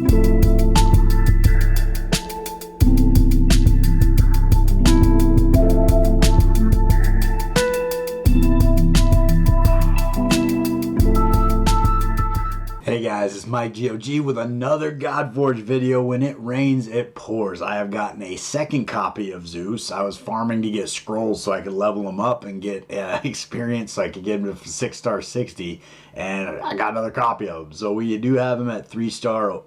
Hey guys, it's MikeGoG with another Godforge video. When it rains, it pours. I have gotten a second copy of Zeus. I was farming to get scrolls so I could level him up and get experience so I could get him to 6-star 60. And I got another copy of him. So we do have him at 3-star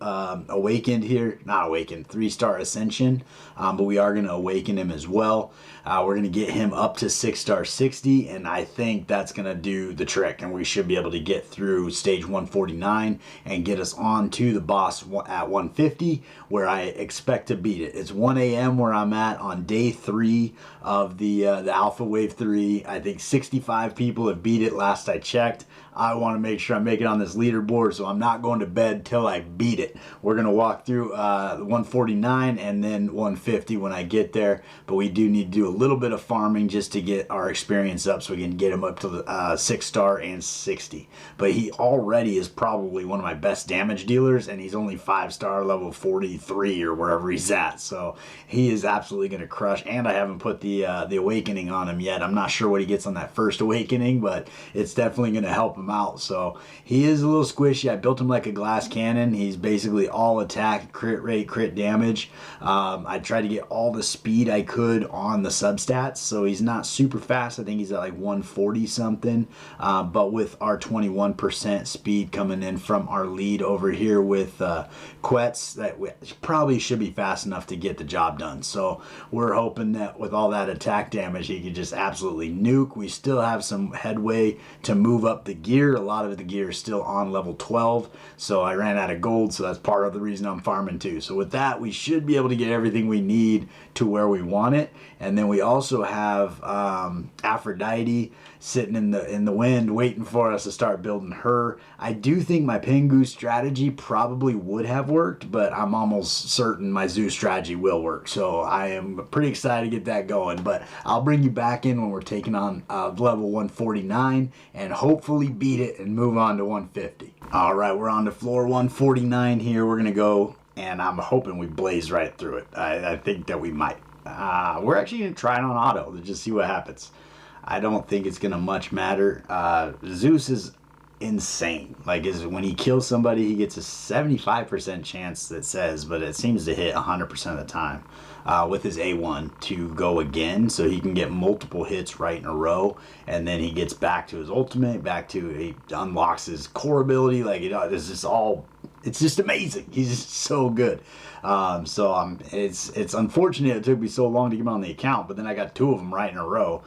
awakened here. Not awakened, 3-star ascension. But we are going to awaken him as well. We're going to get him up to 6-star 60. And I think that's going to do the trick. And we should be able to get through stage 149 and get us on to the boss at 150, where I expect to beat it. It's 1 a.m. where I'm at on day 3 of the Alpha Wave 3. I think 65 people have beat it last I checked. I want to make sure I make it on this leaderboard, so I'm not going to bed till I beat it. We're going to walk through 149 and then 150 when I get there, but we do need to do a little bit of farming just to get our experience up so we can get him up to the 6-star and 60. But he already is probably one of my best damage dealers, and he's only 5-star level 43 or wherever he's at, so he is absolutely going to crush. And I haven't put the awakening on him yet. I'm not sure what he gets on that first awakening, but it's definitely going to help him out. So he is a little squishy. I built him like a glass cannon. He's basically all attack, crit rate, crit damage. I tried to get all the speed I could on the substats, so he's not super fast. I think he's at like 140 something, but with our 21% speed coming in from our lead over here with Quetz, that we probably should be fast enough to get the job done. So we're hoping that with all that attack damage, he could just absolutely nuke. We still have some headway to move up the gear. A lot of the gear is still on level 12, so I ran out of gold, so that's part of the reason I'm farming too. So with that, we should be able to get everything we need to where we want it. And then we also have Aphrodite sitting in the wind waiting for us to start building her. I do think my Pingu strategy probably would have worked, but I'm almost certain my Zeus strategy will work, so I am pretty excited to get that going. But I'll bring you back in when we're taking on level 149 and hopefully beat it and move on to 150. All right, we're on to floor 149 here. We're gonna go, and I'm hoping we blaze right through it. I think that we might. We're actually gonna try it on auto to just see what happens. I don't think it's gonna much matter. Zeus is insane. Like, when he kills somebody, he gets a 75% chance, that says, but it seems to hit 100% of the time with his A1 to go again, so he can get multiple hits right in a row, and then he gets back to his ultimate, he unlocks his core ability. Like, this is all, it's just amazing. He's just so good. It's unfortunate it took me so long to get him on the account, but then I got 2 of them right in a row.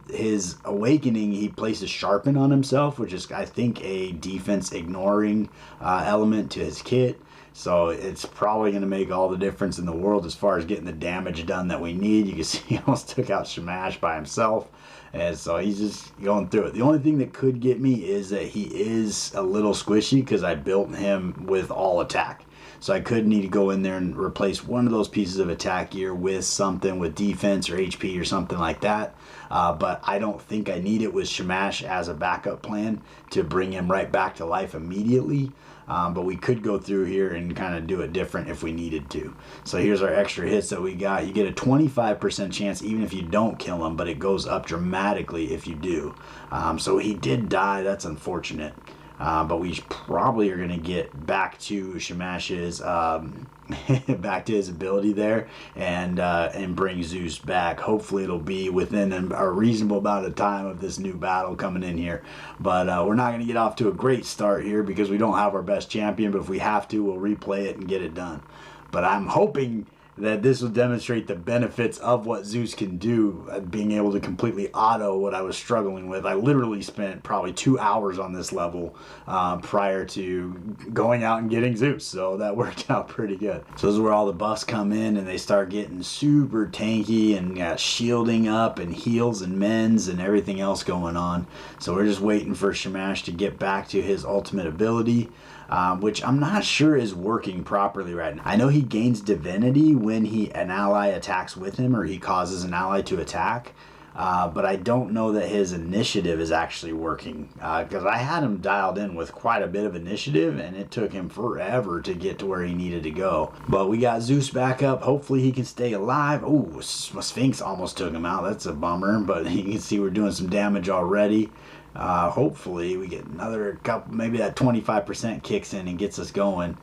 His awakening, he places sharpen on himself, which is, I think, a defense ignoring element to his kit. So it's probably going to make all the difference in the world as far as getting the damage done that we need. You can see he almost took out Shamash by himself. And so he's just going through it. The only thing that could get me is that he is a little squishy because I built him with all attack. So I could need to go in there and replace one of those pieces of attack gear with something with defense or HP or something like that. But I don't think I need it with Shamash as a backup plan to bring him right back to life immediately. But we could go through here and kind of do it different if we needed to. So here's our extra hits that we got. You get a 25% chance even if you don't kill him, but it goes up dramatically if you do. So he did die. That's unfortunate. But we probably are going to get back to Shamash's, back to his ability there, and bring Zeus back. Hopefully it'll be within a reasonable amount of time of this new battle coming in here. But we're not going to get off to a great start here because we don't have our best champion, but if we have to, we'll replay it and get it done. But I'm hoping that this will demonstrate the benefits of what Zeus can do, being able to completely auto what I was struggling with. I literally spent probably 2 hours on this level prior to going out and getting Zeus, so that worked out pretty good. So this is where all the buffs come in and they start getting super tanky and shielding up and heals and mends and everything else going on. So we're just waiting for Shamash to get back to his ultimate ability. Which I'm not sure is working properly right now. I know he gains divinity when an ally attacks with him, or he causes an ally to attack. But I don't know that his initiative is actually working, because I had him dialed in with quite a bit of initiative, and it took him forever to get to where he needed to go. But we got Zeus back up. Hopefully he can stay alive. Oh, Sphinx almost took him out. That's a bummer, but you can see we're doing some damage already. Hopefully we get another couple, maybe that 25% kicks in and gets us going.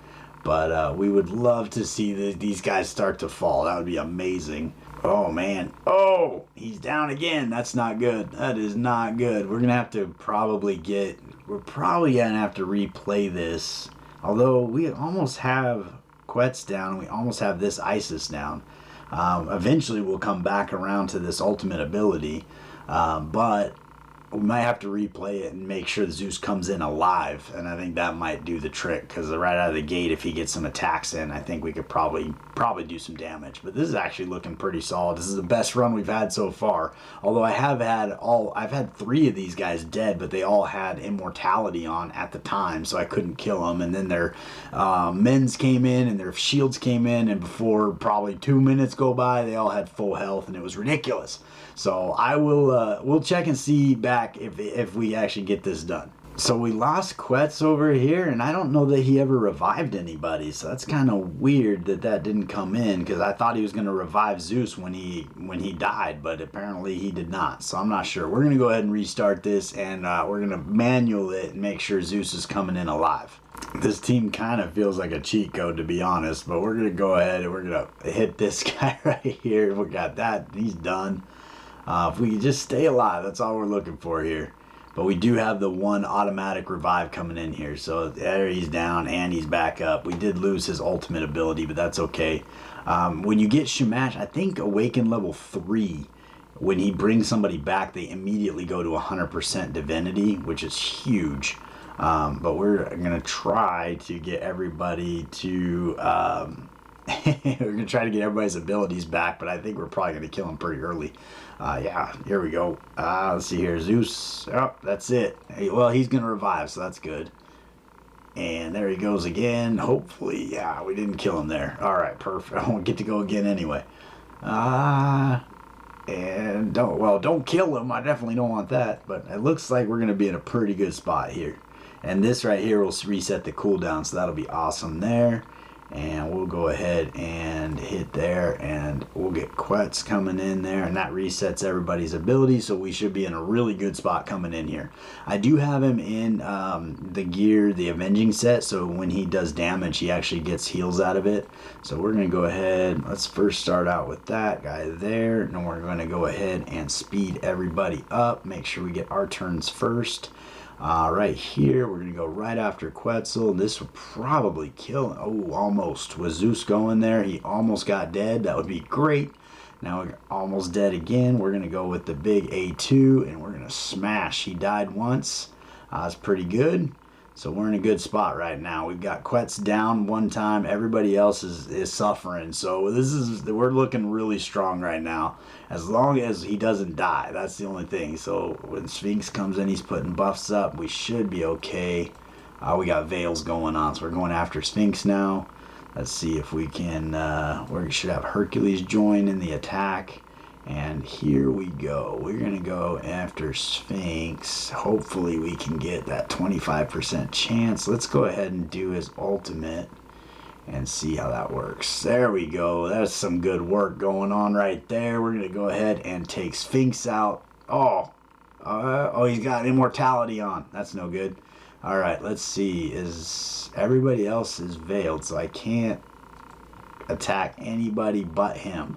But we would love to see these guys start to fall. That would be amazing. Oh, man. Oh, he's down again. That's not good. That is not good. We're going to have to we're probably going to have to replay this. Although we almost have Quetz down. We almost have this Isis down. Eventually we'll come back around to this ultimate ability. But we might have to replay it and make sure the Zeus comes in alive, and I think that might do the trick, because right out of the gate, if he gets some attacks in, I think we could probably do some damage. But this is actually looking pretty solid. This is the best run we've had so far. Although I've had 3 of these guys dead, but they all had immortality on at the time, so I couldn't kill them. And then their men's came in and their shields came in, and before probably 2 minutes go by, they all had full health, and it was ridiculous. So I will we'll check and see back if we actually get this done. So we lost Quetz over here, and I don't know that he ever revived anybody, so that's kind of weird that didn't come in, because I thought he was going to revive Zeus when he died, but apparently he did not, so I'm not sure. We're going to go ahead and restart this, and we're going to manual it and make sure Zeus is coming in alive. This team kind of feels like a cheat code, to be honest, but we're going to go ahead and we're going to hit this guy right here. We got that. He's done. If we can just stay alive, that's all we're looking for here. But we do have the 1 automatic revive coming in here. So there, he's down and he's back up. We did lose his ultimate ability, but that's okay. When you get Shamash, I think Awaken level 3, when he brings somebody back, they immediately go to 100% divinity, which is huge. But we're going to try to get everybody to... we're going to try to get everybody's abilities back, but I think we're probably going to kill him pretty early. Yeah, here we go. Let's see here. Zeus. Oh, that's it. Hey, well, he's going to revive, so that's good. And there he goes again. Hopefully, yeah, we didn't kill him there. All right, perfect. I won't get to go again anyway. And don't kill him. I definitely don't want that. But it looks like we're going to be in a pretty good spot here. And this right here will reset the cooldown, so that'll be awesome there. And we'll go ahead and hit there, and we'll get Quetz coming in there, and that resets everybody's ability, so we should be in a really good spot coming in here. I do have him in the gear, the Avenging set, so when he does damage, he actually gets heals out of it. So we're going to go ahead, let's first start out with that guy there, and we're going to go ahead and speed everybody up, make sure we get our turns first. Right here, we're going to go right after Quetzal. This will probably kill him. Oh, almost. Was Zeus going there? He almost got dead. That would be great. Now we're almost dead again. We're going to go with the big A2, and we're going to smash. He died once. That's pretty good. So we're in a good spot right now. We've got Quetz down 1 time. Everybody else is suffering. So we're looking really strong right now. As long as he doesn't die, that's the only thing. So when Sphinx comes in, he's putting buffs up. We should be okay. We got Veils going on, so we're going after Sphinx now. Let's see if we can. We should have Hercules join in the attack. And here we go. We're going to go after Sphinx. Hopefully we can get that 25% chance. Let's go ahead and do his ultimate and see how that works. There we go. That's some good work going on right there. We're going to go ahead and take Sphinx out. Oh, he's got immortality on. That's no good. All right, let's see. Everybody else is veiled, so I can't attack anybody but him.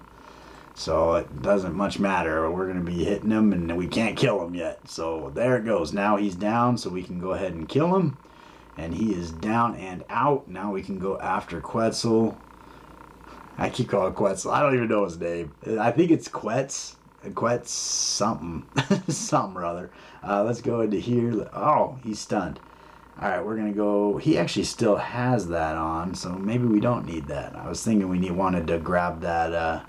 So it doesn't much matter. We're going to be hitting him, and we can't kill him yet. So there it goes. Now he's down, so we can go ahead and kill him. And he is down and out. Now we can go after Quetzal. I keep calling Quetzal. I don't even know his name. I think it's Quetz. Quetz something. Something or other. Let's go into here. Oh, he's stunned. All right, we're going to go. He actually still has that on, so maybe we don't need that. I was thinking we wanted to grab that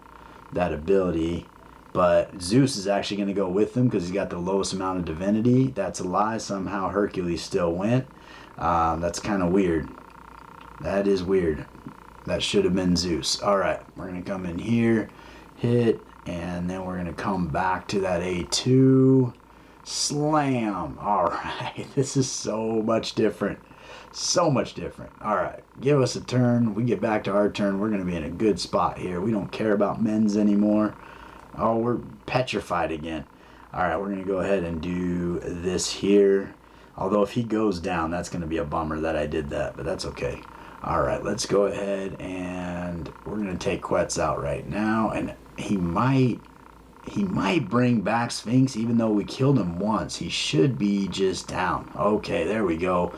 ability, but Zeus is actually going to go with him because he's got the lowest amount of divinity. That's a lie. Somehow Hercules still went. That's kind of weird. That is weird. That should have been Zeus. All right, we're going to come in here, hit, And then we're going to come back to that A2. Slam. All right. This is so much different. So much different. All right. Give us a turn. We get back to our turn. We're going to be in a good spot here. We don't care about men's anymore. Oh, we're petrified again. All right. We're going to go ahead and do this here. Although if he goes down, that's going to be a bummer that I did that, but that's okay. All right. Let's go ahead and we're going to take Quetz out right now. And he might bring back Sphinx, even though we killed him once. He should be just down. Okay, there we go.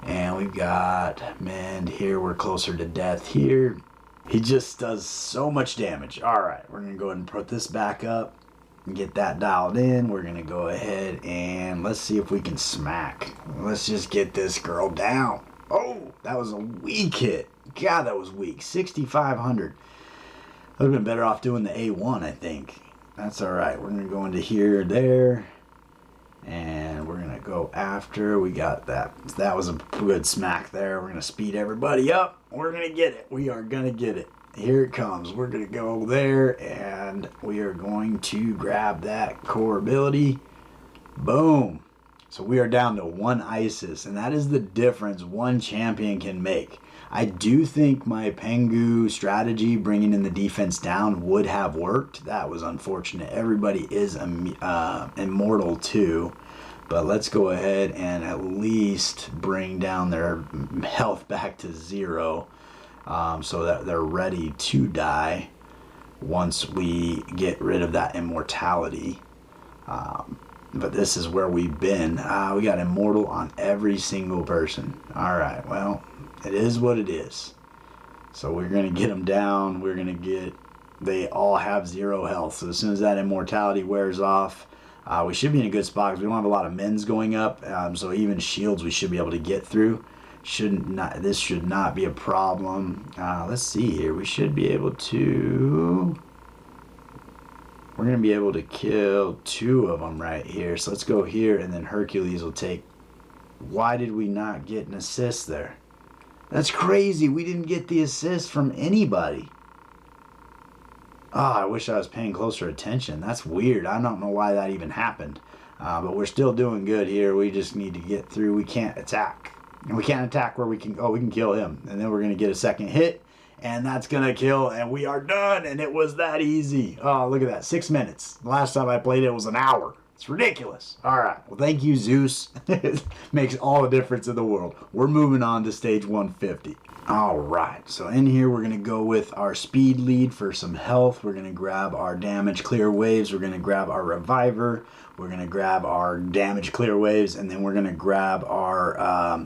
And we've got Mend here. We're closer to death here. He just does so much damage. All right, we're going to go ahead and put this back up and get that dialed in. We're going to go ahead and let's see if we can smack. Let's just get this girl down. Oh, that was a weak hit. God, that was weak. 6,500. I would have been better off doing the A1, I think. That's all right. We're going to go into here, there, and we're going to go after. We got that. That was a good smack there. We're going to speed everybody up. We're going to get it. We are going to get it. Here it comes. We're going to go there, and we are going to grab that core ability. Boom. So we are down to 1 Isis, and that is the difference one champion can make. I do think my Pengu strategy, bringing in the defense down, would have worked. That was unfortunate. Everybody is immortal too. But let's go ahead and at least bring down their health back to 0 so that they're ready to die once we get rid of that immortality. But this is where we've been. We got immortal on every single person. All right, well, it is what it is. So we're going to get them down. We're going to get... They all have 0 health. So as soon as that immortality wears off, we should be in a good spot because we don't have a lot of men's going up. So even shields we should be able to get through. This should not be a problem. Let's see here. We should be able to... We're going to be able to kill 2 of them right here. So let's go here, and then Hercules will take... Why did we not get an assist there? That's crazy. We didn't get the assist from anybody. Oh, I wish I was paying closer attention. That's weird. I don't know why that even happened. But we're still doing good here. We just need to get through. We can't attack. And we can't attack where we can... Oh, we can kill him. And then we're going to get a second hit. And that's going to kill. And we are done. And it was that easy. Oh, look at that. 6 minutes. The last time I played it was an hour. It's ridiculous. All right. Well, thank you, Zeus. It makes all the difference in the world. We're moving on to stage 150. All right. So in here, we're going to go with our speed lead for some health. We're going to grab our damage clear waves. We're going to grab our reviver. We're going to grab our damage clear waves. And then we're going to grab our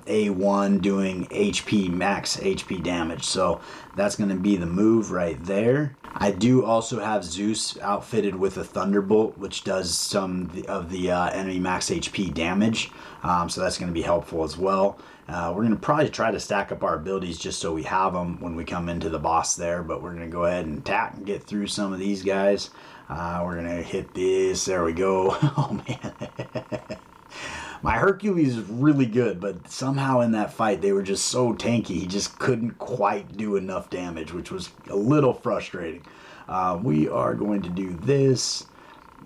A1 doing HP, max HP damage. So that's going to be the move right there. I do also have Zeus outfitted with a Thunderbolt, which does some of the enemy max HP damage. So that's going to be helpful as well. We're going to probably try to stack up our abilities just so we have them when we come into the boss there. But we're going to go ahead and attack and get through some of these guys. We're going to hit this. There we go. Oh, man. My Hercules is really good, but somehow in that fight, they were just so tanky. He just couldn't quite do enough damage, which was a little frustrating. We are going to do this,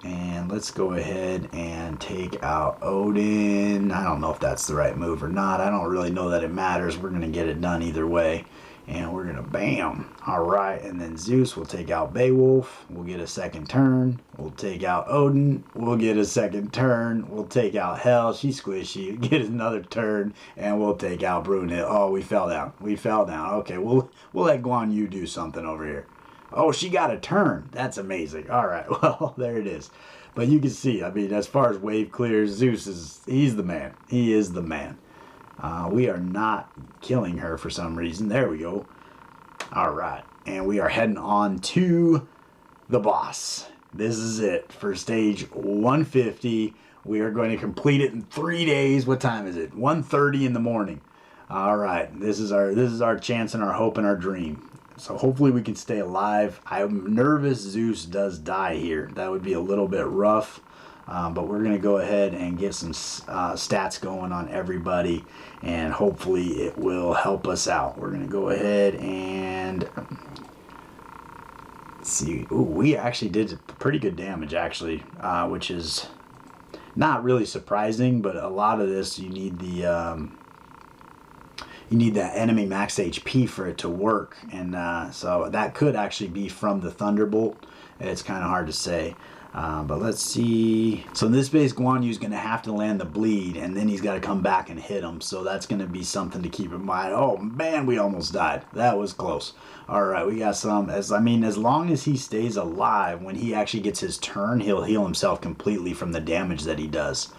and let's go ahead and take out Odin. I don't know if that's the right move or not. I don't really know that it matters. We're going to get it done either way. And we're going to bam. All right. And then Zeus will take out Beowulf. We'll get a second turn. We'll take out Odin. We'll get a second turn. We'll take out Hel. She's squishy. Get another turn. And we'll take out Brunhild. Oh, we fell down. We fell down. Okay. We'll let Guan Yu do something over here. Oh, she got a turn. That's amazing. All right. Well, there it is. But you can see, I mean, as far as wave clears, Zeus he's the man. He is the man. We are not killing her for some reason. There we go. All right. And we are heading on to the boss. This is it for stage 150. We are going to complete it in 3 days. What time is it? 1:30 in the morning. All right. This is our chance and our hope and our dream. So hopefully we can stay alive. I'm nervous Zeus does die here. That would be a little bit rough. But we're going to go ahead and get some stats going on everybody, and hopefully it will help us out. We're going to go ahead and Let's see. Ooh, we actually did pretty good damage, actually, which is not really surprising, but a lot of this you need the you need that enemy max HP for it to work, and so that could actually be from the Thunderbolt. It's kind of hard to say. But let's see. So in this base, Guan Yu's going to have to land the bleed, and then he's got to come back and hit him. So that's going to be something to keep in mind. Oh, man, we almost died. That was close. All right, we got some. As long as he stays alive, when he actually gets his turn, he'll heal himself completely from the damage that he does.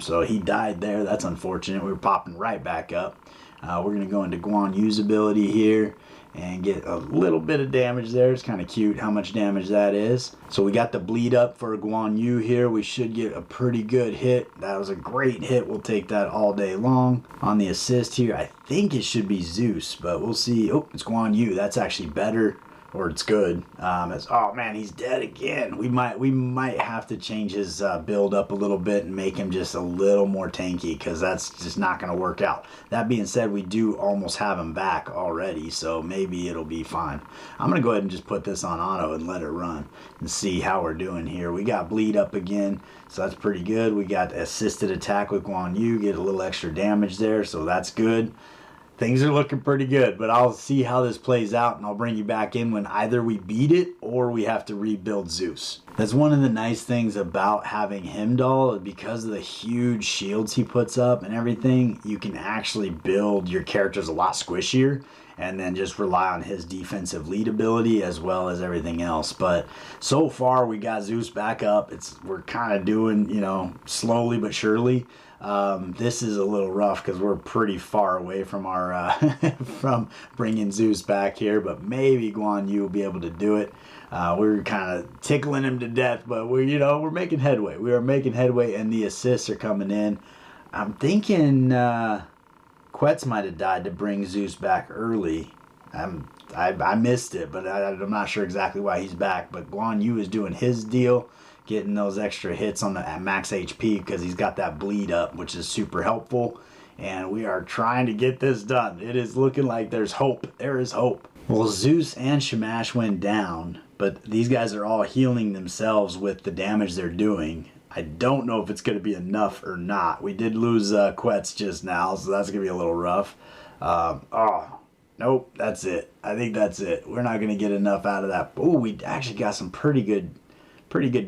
So he died there. That's unfortunate. We were popping right back up. We're going to go into Guan Yu's ability here and get a little bit of damage there. It's kind of cute how much damage that is. So we got the bleed up for Guan Yu here. We should get a pretty good hit. That was a great hit. We'll take that all day long. On the assist here, I think it should be Zeus, but we'll see. Oh, it's Guan Yu. That's actually better. Or it's good. Oh man, he's dead again. We might have to change his build up a little bit and make him just a little more tanky, because that's just not going to work out. That being said, we do almost have him back already, so maybe it'll be fine. I'm going to go ahead and just put this on auto and let it run and see how we're doing here. We got bleed up again, so that's pretty good. We got assisted attack with Guan Yu, get a little extra damage there, so that's good. Things are looking pretty good, but I'll see how this plays out, and I'll bring you back in when either we beat it or we have to rebuild Zeus. That's one of the nice things about having Heimdall, because of the huge shields he puts up and everything. You can actually build your characters a lot squishier and then just rely on his defensive lead ability as well as everything else. But so far we got Zeus back up. We're kind of doing, slowly but surely. This is a little rough because we're pretty far away from our from bringing Zeus back here, but maybe Guan Yu will be able to do it. We're kind of tickling him to death, but we're making headway. We are making headway, and the assists are coming in. I'm thinking Quetz might have died to bring Zeus back early. I missed it, but I'm not sure exactly why he's back. But Guan Yu is doing his deal, getting those extra hits on the max HP because he's got that bleed up, which is super helpful. And we are trying to get this done. It is looking like there's hope. There is hope. Well, Zeus and Shamash went down, but these guys are all healing themselves with the damage they're doing. I don't know if it's going to be enough or not. We did lose Quetz just now, so that's going to be a little rough. Nope, that's it. I think that's it. We're not going to get enough out of that. Oh, we actually got some pretty good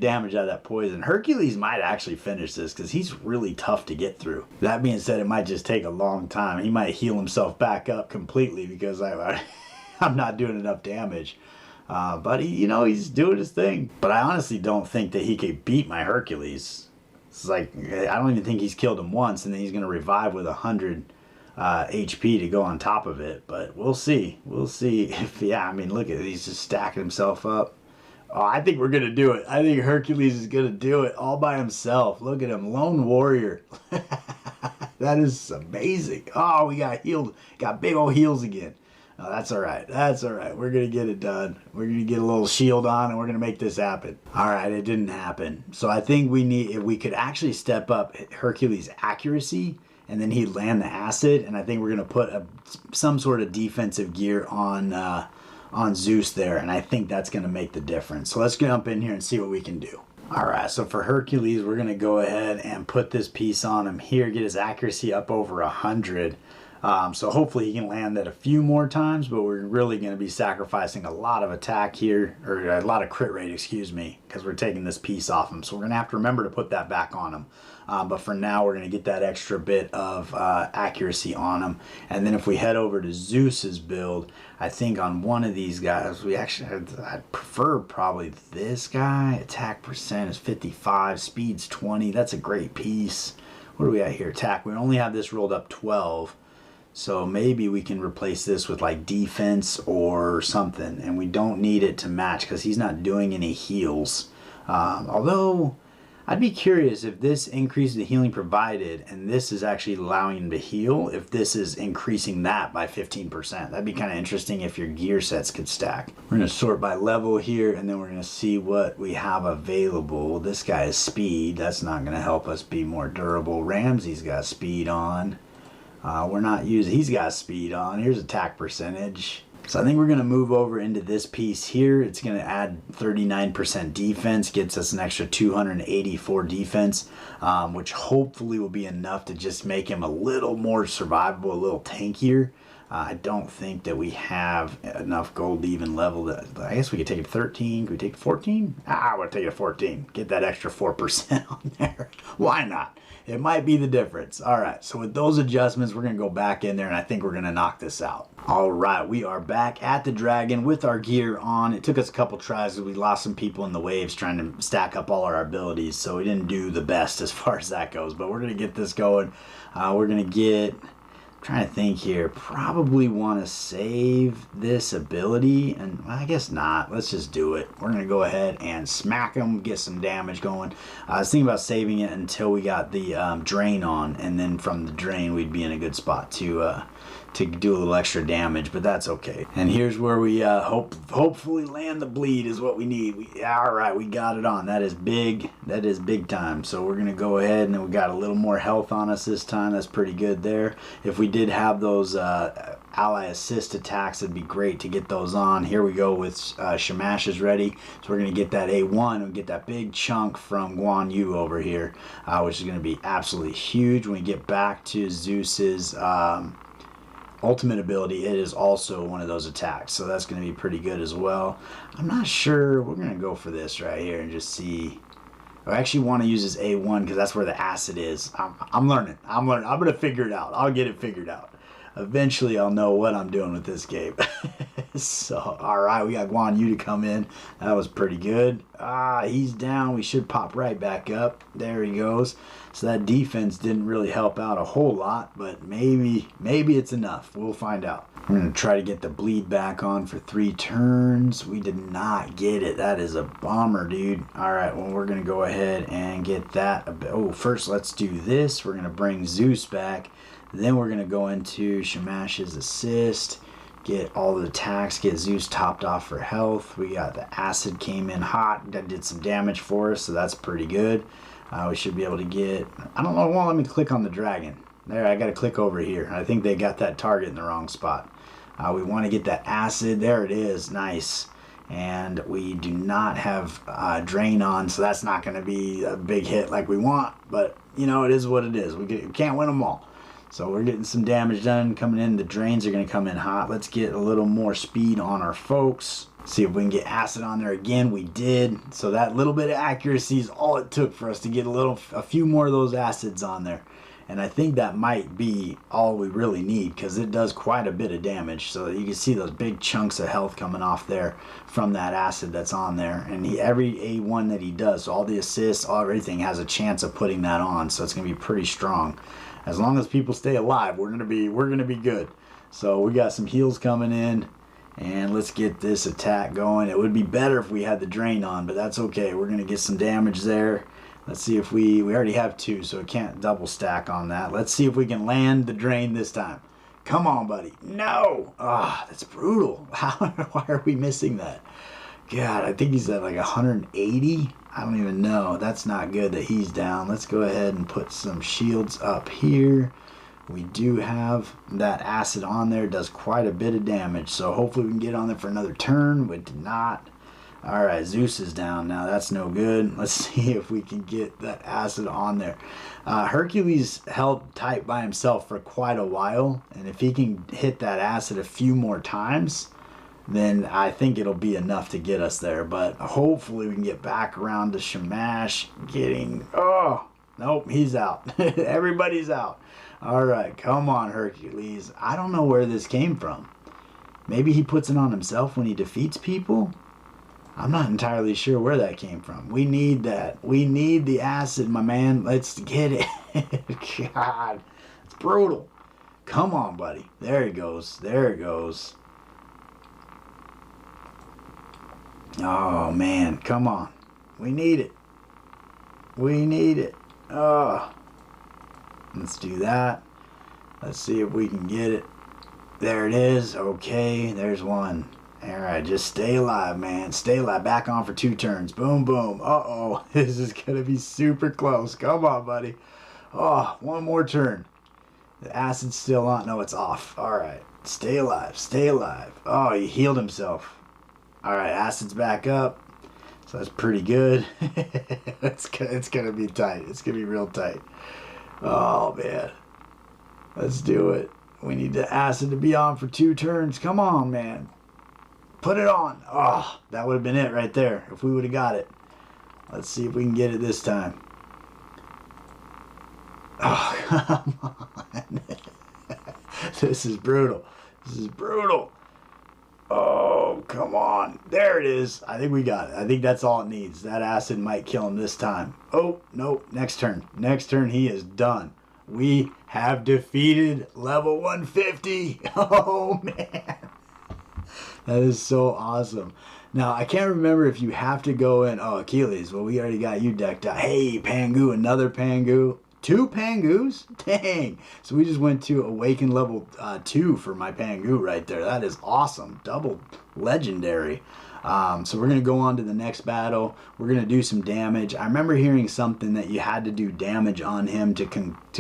damage out of that poison. Hercules might actually finish this because he's really tough to get through. That being said, it might just take a long time. He might heal himself back up completely because I'm not doing enough damage. But he's doing his thing. But I honestly don't think that he could beat my Hercules. It's like, I don't even think he's killed him once, and then he's going to revive with 100 HP to go on top of it. But we'll see. We'll see if, look at it. He's just stacking himself up. Oh, I think we're going to do it. I think Hercules is going to do it all by himself. Look at him. Lone warrior. That is amazing. Oh, we got healed. Got big old heals again. Oh, that's all right. That's all right. We're going to get it done. We're going to get a little shield on, and we're going to make this happen. All right, it didn't happen. So I think if we could actually step up Hercules' accuracy, and then he'd land the acid, and I think we're going to put some sort of defensive gear on Zeus there, and I think that's going to make the difference. So let's jump in here and see what we can do. All right, so for Hercules, we're going to go ahead and put this piece on him here, get his accuracy up over 100. So hopefully he can land that a few more times, but we're really going to be sacrificing a lot of attack here, or a lot of crit rate, excuse me, because we're taking this piece off him. So we're going to have to remember to put that back on him. But for now, we're going to get that extra bit of accuracy on him. And then if we head over to Zeus's build, I think on one of these guys, I'd prefer probably this guy. Attack percent is 55, speed's 20. That's a great piece. What do we got here? Attack. We only have this rolled up 12. So maybe we can replace this with like defense or something. And we don't need it to match because he's not doing any heals. Although I'd be curious if this increases the healing provided and this is actually allowing him to heal, if this is increasing that by 15%. That'd be kind of interesting if your gear sets could stack. We're going to sort by level here, and then we're going to see what we have available. This guy is speed. That's not going to help us be more durable. Ramsey's got speed on. We're not using, he's got speed on. Here's attack percentage. So I think we're going to move over into this piece here. It's going to add 39% defense, gets us an extra 284 defense, which hopefully will be enough to just make him a little more survivable, a little tankier. I don't think that we have enough gold to even level that. I guess we could take it to 13. Could we take it to 14? I would take it to 14. Get that extra 4% on there. Why not? It might be the difference. All right, so with those adjustments, we're going to go back in there, and I think we're going to knock this out. All right, we are back at the Dragon with our gear on. It took us a couple tries because we lost some people in the waves trying to stack up all our abilities, so we didn't do the best as far as that goes, but we're going to get this going. We're going to get... Trying to think here, probably want to save this ability, and I guess not. Let's just do it. We're going to go ahead and smack them, get some damage going. I was thinking about saving it until we got the drain on, and then from the drain we'd be in a good spot to do a little extra damage, but that's okay. And here's where we hopefully land the bleed is what we need. All right, we got it on. That is big. That is big time. So we're gonna go ahead, and then we got a little more health on us this time. That's pretty good there. If we did have those ally assist attacks, it'd be great to get those on. Here we go with Shamash is ready. So we're gonna get that A1 and get that big chunk from Guan Yu over here, which is gonna be absolutely huge. When we get back to Zeus's ultimate ability, it is also one of those attacks, so that's going to be pretty good as well. I'm not sure. We're going to go for this right here and just see. I actually want to use this A1 because that's where the acid is. I'm learning. I'm going to figure it out. I'll get it figured out. Eventually I'll know what I'm doing with this game. So all right, we got Guan Yu to come in. That was pretty good. He's down. We should pop right back up. There he goes. So that defense didn't really help out a whole lot, but maybe it's enough. We'll find out. We're going to try to get the bleed back on for 3 turns. We did not get it. That is a bummer, dude. All right, well, we're going to go ahead and get that. Oh, first let's do this. We're going to bring Zeus back. Then we're going to go into Shamash's assist, get all the attacks, get Zeus topped off for health. We got the acid came in hot. That did some damage for us, so that's pretty good. We should be able to get... I don't know, it won't let me click on the dragon. There, I got to click over here. I think they got that target in the wrong spot. We want to get that acid. There it is. Nice. And we do not have drain on, so that's not going to be a big hit like we want. But, you know, it is what it is. We can't win them all. So we're getting some damage done coming in. The drains are going to come in hot. Let's get a little more speed on our folks. See if we can get acid on there again. We did. So that little bit of accuracy is all it took for us to get a few more of those acids on there. And I think that might be all we really need because it does quite a bit of damage. So you can see those big chunks of health coming off there from that acid that's on there. And every A1 that he does, so all the assists, everything has a chance of putting that on. So it's going to be pretty strong. As long as people stay alive, we're gonna be good. So we got some heals coming in, and let's get this attack going. It would be better if we had the drain on, but that's okay. We're gonna get some damage there. Let's see if we already have 2, so it can't double stack on that. Let's see if we can land the drain this time. Come on, buddy. No! That's brutal. Why are we missing that? God, I think he's at like 180. I don't even know. That's not good that he's down. Let's go ahead and put some shields up here. We do have that acid on there. It does quite a bit of damage. So hopefully we can get on there for another turn. We did not. All right, Zeus is down now. That's no good. Let's see if we can get that acid on there. Hercules held tight by himself for quite a while. And if he can hit that acid a few more times, then I think it'll be enough to get us there. But hopefully we can get back around to Shamash getting... Oh, nope, he's out. Everybody's out. All right, come on, Hercules. I don't know where this came from. Maybe he puts it on himself when he defeats people? I'm not entirely sure where that came from. We need that. We need the acid, my man. Let's get it. God, it's brutal. Come on, buddy. There he goes. There it goes. Oh, man. Come on. We need it. We need it. Oh. Let's do that. Let's see if we can get it. There it is. Okay. There's one. All right. Just stay alive, man. Stay alive. Back on for 2 turns. Boom, boom. Uh-oh. This is going to be super close. Come on, buddy. Oh, one more turn. The acid's still on. No, it's off. All right. Stay alive. Stay alive. Oh, he healed himself. Alright, acid's back up. So that's pretty good. it's gonna be tight. It's gonna be real tight. Oh, man. Let's do it. We need the acid to be on for 2 turns. Come on, man. Put it on. Oh, that would have been it right there if we would have got it. Let's see if we can get it this time. Oh, come on. This is brutal. This is brutal. Oh, come on. There it is. I think we got it. I think that's all it needs. That acid might kill him this time. Oh, no. Next turn. Next turn, he is done. We have defeated level 150. Oh, man. That is so awesome. Now, I can't remember if you have to go in. Oh, Achilles. Well, we already got you decked out. Hey, Pangu. Another Pangu. 2 Pangus? Dang. So we just went to Awaken level 2 for my Pangu right there. That is awesome. Double legendary. So we're going to go on to the next battle. We're going to do some damage. I remember hearing something that you had to do damage on him to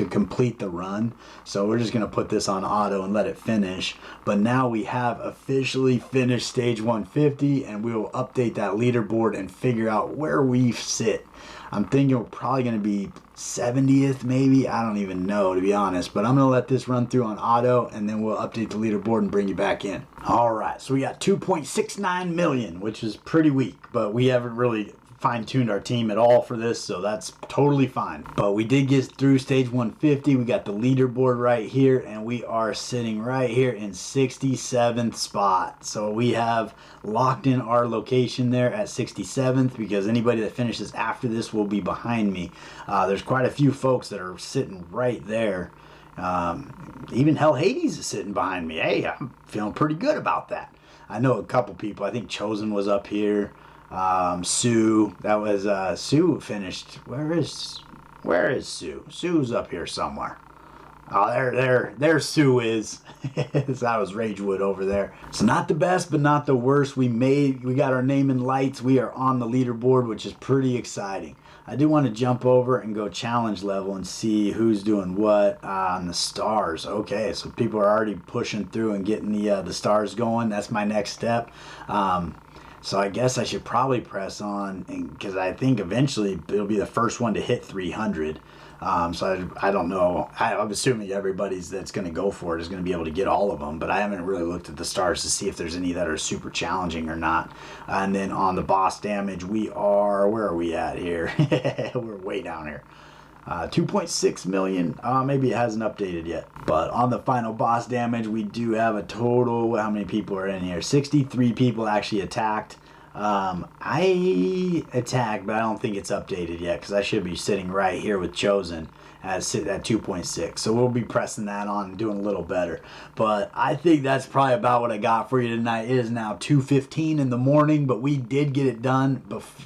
complete the run. So we're just going to put this on auto and let it finish. But now we have officially finished stage 150, and we will update that leaderboard and figure out where we sit. I'm thinking we're probably going to be 70th maybe. I don't even know, to be honest. But I'm going to let this run through on auto, and then we'll update the leaderboard and bring you back in. All right, so we got 2.69 million, which is pretty weak. But we haven't really fine-tuned our team at all for this, so that's totally fine. But we did get through stage 150. We got the leaderboard right here, and we are sitting right here in 67th spot. So we have locked in our location there at 67th, because anybody that finishes after this will be behind me. There's quite a few folks that are sitting right there. Even Hell Hades is sitting behind me. Hey, I'm feeling pretty good about that. I know a couple people. I think Chosen was up here. Sue, that was Sue finished. Where is Sue? Sue's up here somewhere. Oh, there Sue is. That was Ragewood over there. So not the best, but not the worst. We got our name in lights. We are on the leaderboard, which is pretty exciting. I do want to jump over and go challenge level and see who's doing what on the stars. Okay, so people are already pushing through and getting the stars going. That's my next step. So I guess I should probably press on, because I think eventually it'll be the first one to hit 300. So I don't know. I'm assuming everybody that's going to go for it is going to be able to get all of them, but I haven't really looked at the stars to see if there's any that are super challenging or not. And then on the boss damage, where are we at here? We're way down here. 2.6 million. Maybe it hasn't updated yet. But on the final boss damage, we do have a total. How many people are in here? 63 people actually attacked. I attacked, but I don't think it's updated yet, because I should be sitting right here with Chosen at 2.6. So we'll be pressing that on and doing a little better. But I think that's probably about what I got for you tonight. It is now 2:15 in the morning, but we did get it done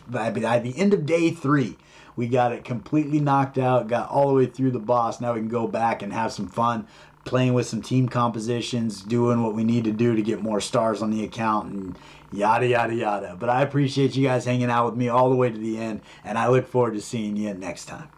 by the end of day 3. We got it completely knocked out, got all the way through the boss. Now we can go back and have some fun playing with some team compositions, doing what we need to do to get more stars on the account, and yada, yada, yada. But I appreciate you guys hanging out with me all the way to the end, and I look forward to seeing you next time.